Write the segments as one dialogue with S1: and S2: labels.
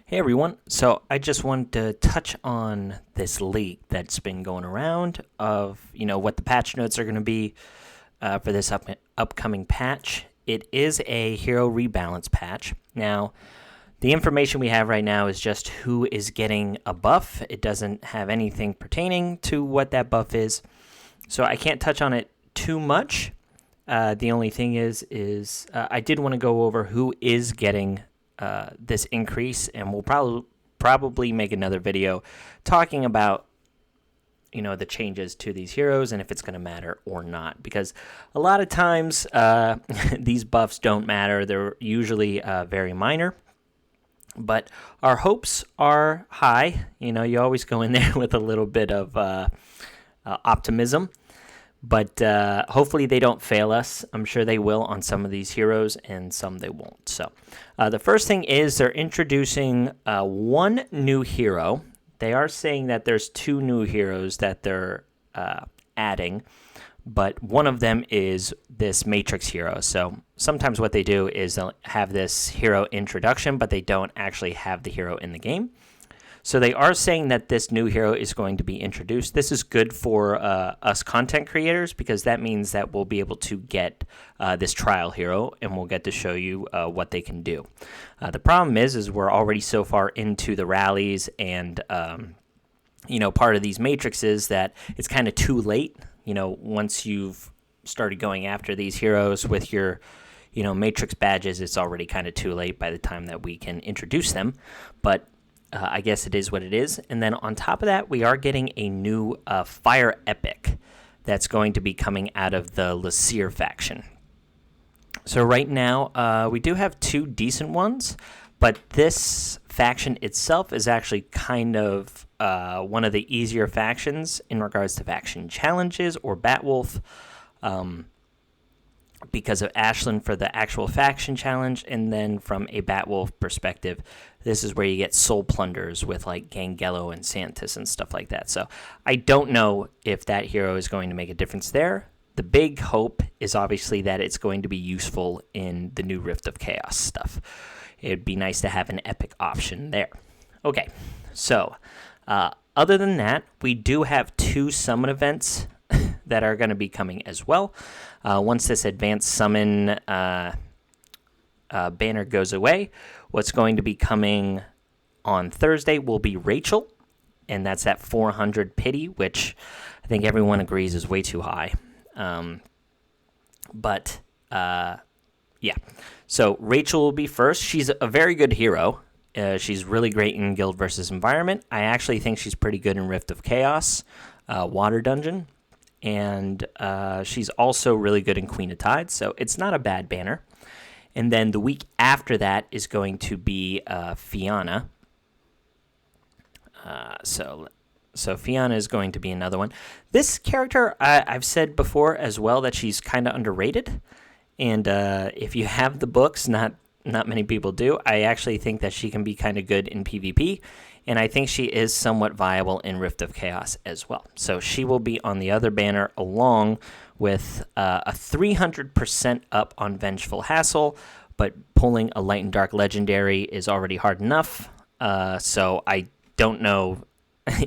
S1: Hey everyone, so I just wanted to touch on this leak that's been going around of, what the patch notes are going to be for this upcoming patch. It is a hero rebalance patch. Now, the information we have right now is just who is getting a buff. It doesn't have anything pertaining to what that buff is, so I can't touch on it too much. The only thing is I did want to go over who is getting this increase, and we'll probably make another video talking about the changes to these heroes and if it's going to matter or not, because a lot of times these buffs don't matter. They're usually very minor, but our hopes are high. You always go in there with a little bit of optimism, but hopefully they don't fail us. I'm sure they will on some of these heroes, and some they won't. So the first thing is they're introducing one new hero. They are saying that there's two new heroes that they're adding, but one of them is this Matrix hero. So sometimes what they do is they'll have this hero introduction, but they don't actually have the hero in the game. So they are saying that this new hero is going to be introduced. This is good for us content creators, because that means that we'll be able to get this trial hero, and we'll get to show you what they can do. The problem is we're already so far into the rallies and part of these matrices that it's kind of too late. Once you've started going after these heroes with your matrix badges, it's already kind of too late by the time that we can introduce them. But I guess it is what it is. And then on top of that, we are getting a new fire epic that's going to be coming out of the Lasir faction. So right now, we do have two decent ones, but this faction itself is actually kind of one of the easier factions in regards to faction challenges or Batwolf, because of Ashlyn for the actual faction challenge, and then from a Batwolf perspective, this is where you get soul plunders with like Gangello and Santis and stuff like that. So I don't know if that hero is going to make a difference there. The big hope is obviously that it's going to be useful in the new Rift of Chaos stuff. It'd be nice to have an epic option there. Okay, so other than that, we do have two summon events that are going to be coming as well. Once this advanced summon banner goes away, what's going to be coming on Thursday will be Rachel, and that's at 400 pity, which I think everyone agrees is way too high. Yeah. So Rachel will be first. She's a very good hero. She's really great in Guild versus Environment. I actually think she's pretty good in Rift of Chaos, Water Dungeon. And she's also really good in Queen of Tides, so it's not a bad banner. And then the week after that is going to be Fianna. So Fianna is going to be another one. This character, I've said before as well that she's kind of underrated. And if you have the books, not many people do, I actually think that she can be kind of good in PvP. And I think she is somewhat viable in Rift of Chaos as well. So she will be on the other banner, along with a 300% up on Vengeful Hassle, but pulling a Light and Dark Legendary is already hard enough. So I don't know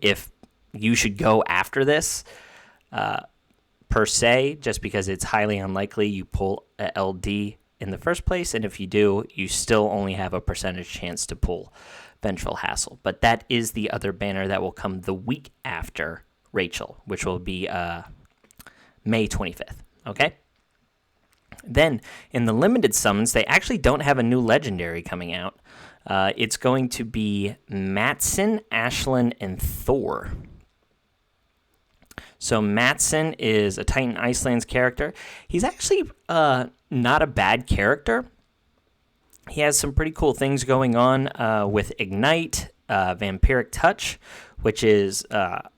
S1: if you should go after this per se, just because it's highly unlikely you pull a LD in the first place. And if you do, you still only have a percentage chance to pull Vengeful Hassle. But that is the other banner that will come the week after Rachel, which will be May 25th. Okay? Then, in the limited summons, they actually don't have a new legendary coming out. It's going to be Matson, Ashlyn, and Thor. So Matson is a Titan Icelands character. He's actually not a bad character. He has some pretty cool things going on with Ignite, Vampiric Touch, which is a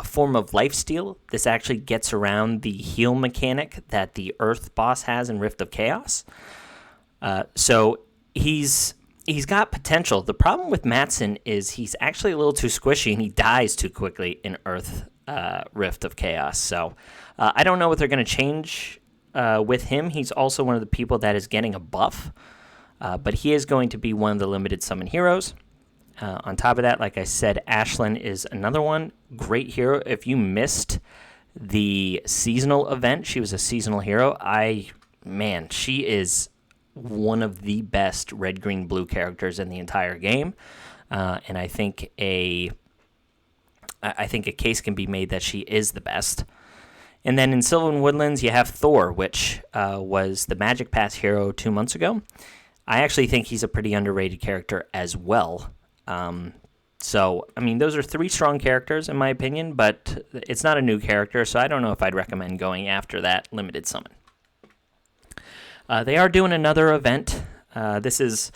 S1: form of lifesteal. This actually gets around the heal mechanic that the Earth boss has in Rift of Chaos. So he's got potential. The problem with Matson is he's actually a little too squishy, and he dies too quickly in Earth Rift of Chaos. So I don't know what they're going to change with him. He's also one of the people that is getting a buff. But he is going to be one of the limited summon heroes. On top of that, like I said, Ashlyn is another one. Great hero. If you missed the seasonal event, she was a seasonal hero. She is one of the best red, green, blue characters in the entire game. And I think a case can be made that she is the best. And then in Sylvan Woodlands, you have Thor, which was the Magic Pass hero 2 months ago. I actually think he's a pretty underrated character as well. Those are 3 strong characters in my opinion, but it's not a new character, so I don't know if I'd recommend going after that limited summon. They are doing another event. This is,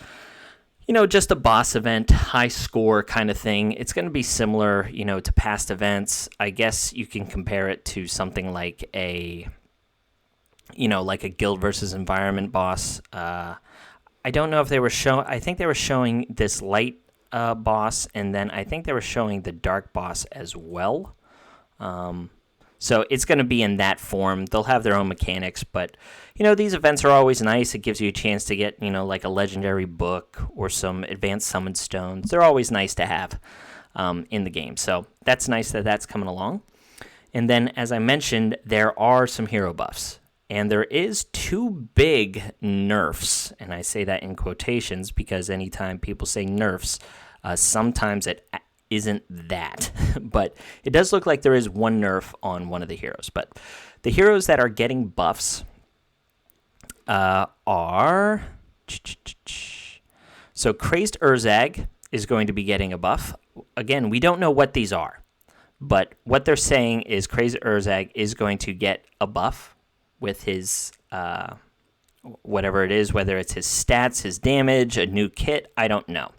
S1: just a boss event, high score kind of thing. It's going to be similar, to past events. I guess you can compare it to something like a guild versus environment boss. I don't know if they were showing. I think they were showing this light boss, and then I think they were showing the dark boss as well. So it's going to be in that form. They'll have their own mechanics, but these events are always nice. It gives you a chance to get like a legendary book or some advanced summon stones. They're always nice to have in the game. So that's nice that that's coming along. And then, as I mentioned, there are some hero buffs. And there is 2 big nerfs, and I say that in quotations because anytime people say nerfs, sometimes it isn't that. But it does look like there is one nerf on one of the heroes. But the heroes that are getting buffs are... So Crazed Urzag is going to be getting a buff. Again, we don't know what these are. But what they're saying is Crazed Urzag is going to get a buff with his whatever it is, whether it's his stats, his damage, a new kit, I don't know.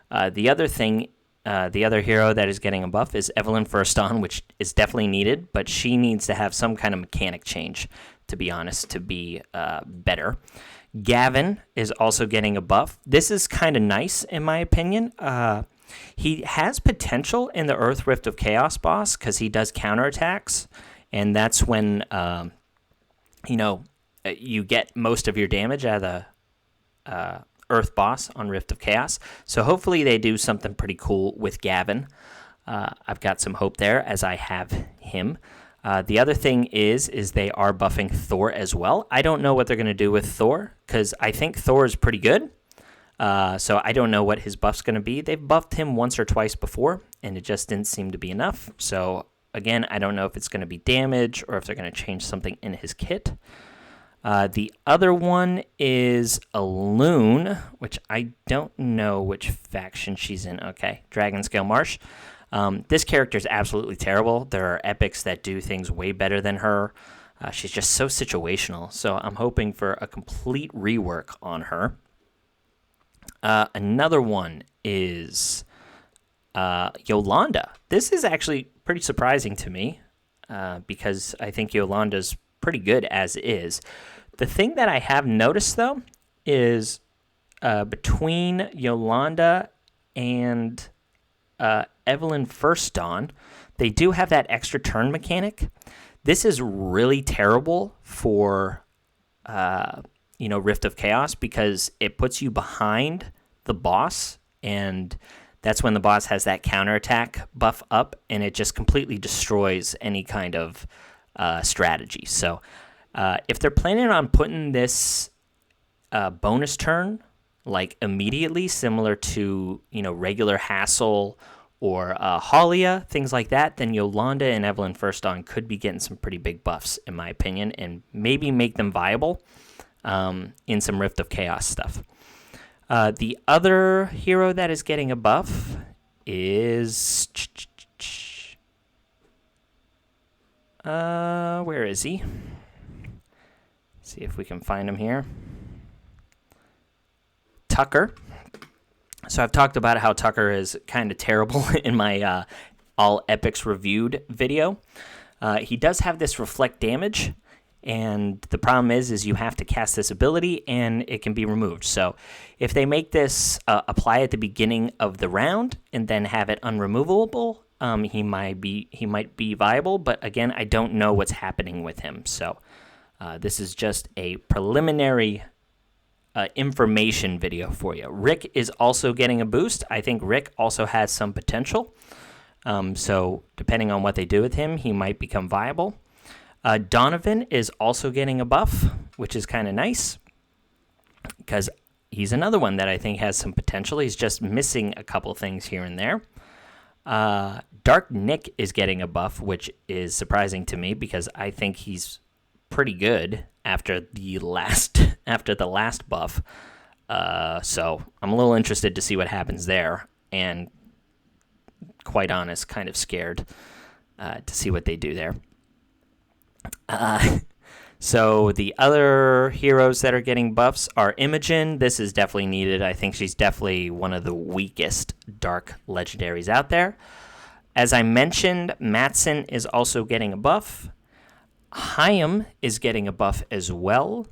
S1: The other hero that is getting a buff is Evelyn Firston, which is definitely needed, but she needs to have some kind of mechanic change, to be honest, to be better. Gavin is also getting a buff. This is kind of nice, in my opinion. He has potential in the Earth Rift of Chaos boss because he does counterattacks, and that's when you get most of your damage out of the Earth boss on Rift of Chaos. So hopefully they do something pretty cool with Gavin. I've got some hope there as I have him. The other thing is they are buffing Thor as well. I don't know what they're going to do with Thor because I think Thor is pretty good. So I don't know what his buff's going to be. They've buffed him once or twice before, and it just didn't seem to be enough. So again, I don't know if it's going to be damage or if they're going to change something in his kit. The other one is a Loon, which I don't know which faction she's in. Okay, Dragonscale Marsh. This character is absolutely terrible. There are epics that do things way better than her. She's just so situational. So I'm hoping for a complete rework on her. Another one is Yolanda. This is actually pretty surprising to me because I think Yolanda's pretty good as is. The thing that I have noticed, though, is between Yolanda and Evelyn Firston, they do have that extra turn mechanic. This is really terrible for Rift of Chaos because it puts you behind the boss, and that's when the boss has that counterattack buff up, and it just completely destroys any kind of strategy. So if they're planning on putting this bonus turn like immediately, similar to regular Hassel or Halia, things like that, then Yolanda and Evelyn Firston could be getting some pretty big buffs, in my opinion, and maybe make them viable in some Rift of Chaos stuff. The other hero that is getting a buff is... where is he? See if we can find him here. Tucker. So I've talked about how Tucker is kind of terrible in my All Epics Reviewed video. He does have this reflect damage, and the problem is you have to cast this ability, and it can be removed. So if they make this apply at the beginning of the round and then have it unremovable, he might be viable. But again, I don't know what's happening with him. So this is just a preliminary information video for you. Rick is also getting a boost. I think Rick also has some potential. So depending on what they do with him, he might become viable. Donovan is also getting a buff, which is kind of nice because he's another one that I think has some potential. He's just missing a couple things here and there. Dark Nick is getting a buff, which is surprising to me because I think he's pretty good after the last buff. So I'm a little interested to see what happens there, and quite honest, kind of scared to see what they do there. So the other heroes that are getting buffs are Imogen. This is definitely needed. I think she's definitely one of the weakest dark legendaries out there. As I mentioned, Matson is also getting a buff. Hyam is getting a buff as well.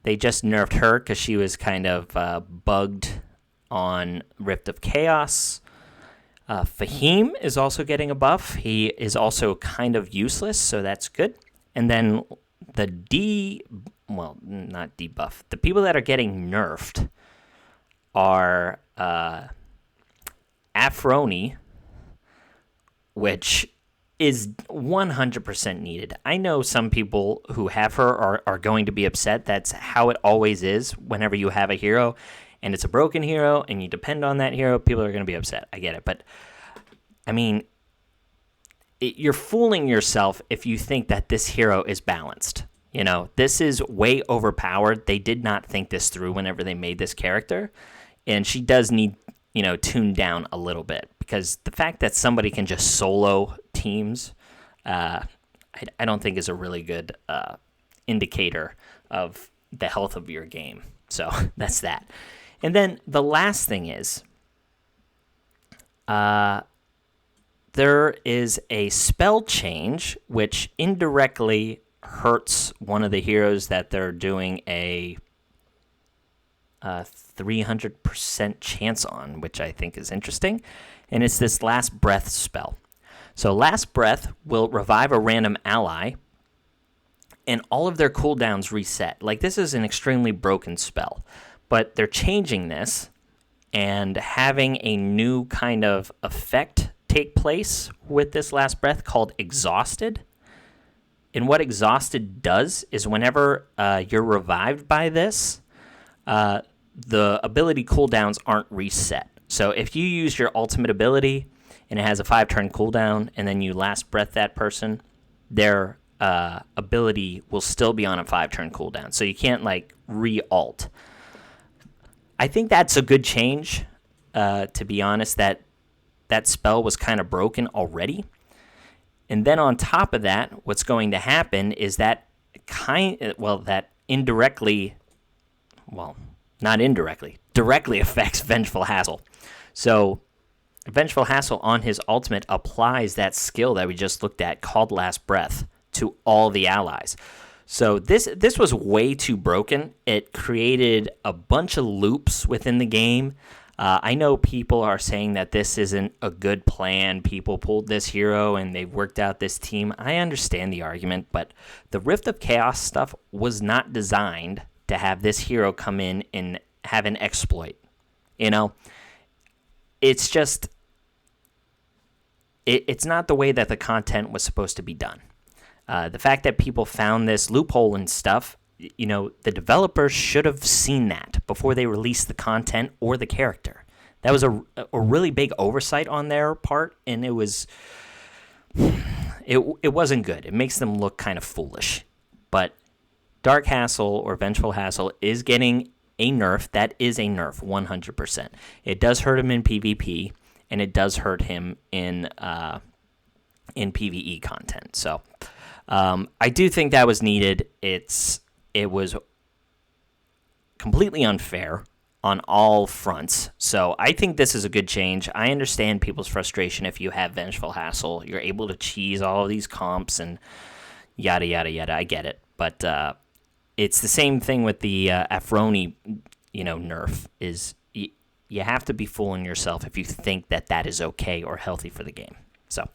S1: They just nerfed her because she was kind of bugged on Rift of Chaos. Fahim is also getting a buff. He is also kind of useless, so that's good. And then the not debuff. The people that are getting nerfed are Afroni, which is 100% needed. I know some people who have her are going to be upset. That's how it always is whenever you have a hero and it's a broken hero and you depend on that hero, people are going to be upset. I get it. But, I mean, you're fooling yourself if you think that this hero is balanced. You know, this is way overpowered. They did not think this through whenever they made this character. And she does need, tuned down a little bit. Because the fact that somebody can just solo teams, I don't think is a really good indicator of the health of your game. So that's that. And then the last thing is, there is a spell change which indirectly hurts one of the heroes that they're doing a 300% chance on, which I think is interesting. And it's this Last Breath spell. So Last Breath will revive a random ally, and all of their cooldowns reset. Like, this is an extremely broken spell. But they're changing this and having a new kind of effect take place with this Last Breath called Exhausted. And what Exhausted does is whenever you're revived by this, the ability cooldowns aren't reset. So if you use your ultimate ability and it has a 5-turn cooldown and then you Last Breath that person, their ability will still be on a 5-turn cooldown. So you can't, re-alt. I think that's a good change, to be honest. That spell was kind of broken already. And then on top of that, what's going to happen is that directly affects Vengeful Hassle. So Vengeful Hassle on his ultimate applies that skill that we just looked at called Last Breath to all the allies. So this was way too broken. It created a bunch of loops within the game. I know people are saying that this isn't a good plan. People pulled this hero and they've worked out this team. I understand the argument, but the Rift of Chaos stuff was not designed to have this hero come in and have an exploit. It's just, it's not the way that the content was supposed to be done. The fact that people found this loophole and stuff, the developers should have seen that before they released the content or the character. That was a really big oversight on their part, and it wasn't good. It makes them look kind of foolish. But Dark Hassle or Vengeful Hassle is getting a nerf. That is a nerf, 100%. It does hurt him in PvP, and it does hurt him in PvE content. So I do think that was needed. It was completely unfair on all fronts. So I think this is a good change. I understand people's frustration if you have Vengeful Hassle. You're able to cheese all of these comps and yada, yada, yada. I get it. But it's the same thing with the Afroni, nerf. Is you have to be fooling yourself if you think that is okay or healthy for the game. So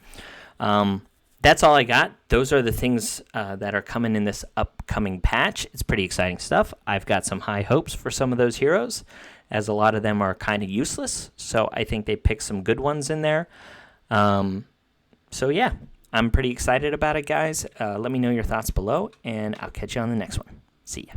S1: that's all I got. Those are the things that are coming in this upcoming patch. It's pretty exciting stuff. I've got some high hopes for some of those heroes, as a lot of them are kind of useless. So I think they picked some good ones in there. So yeah, I'm pretty excited about it, guys. Let me know your thoughts below, and I'll catch you on the next one. See ya.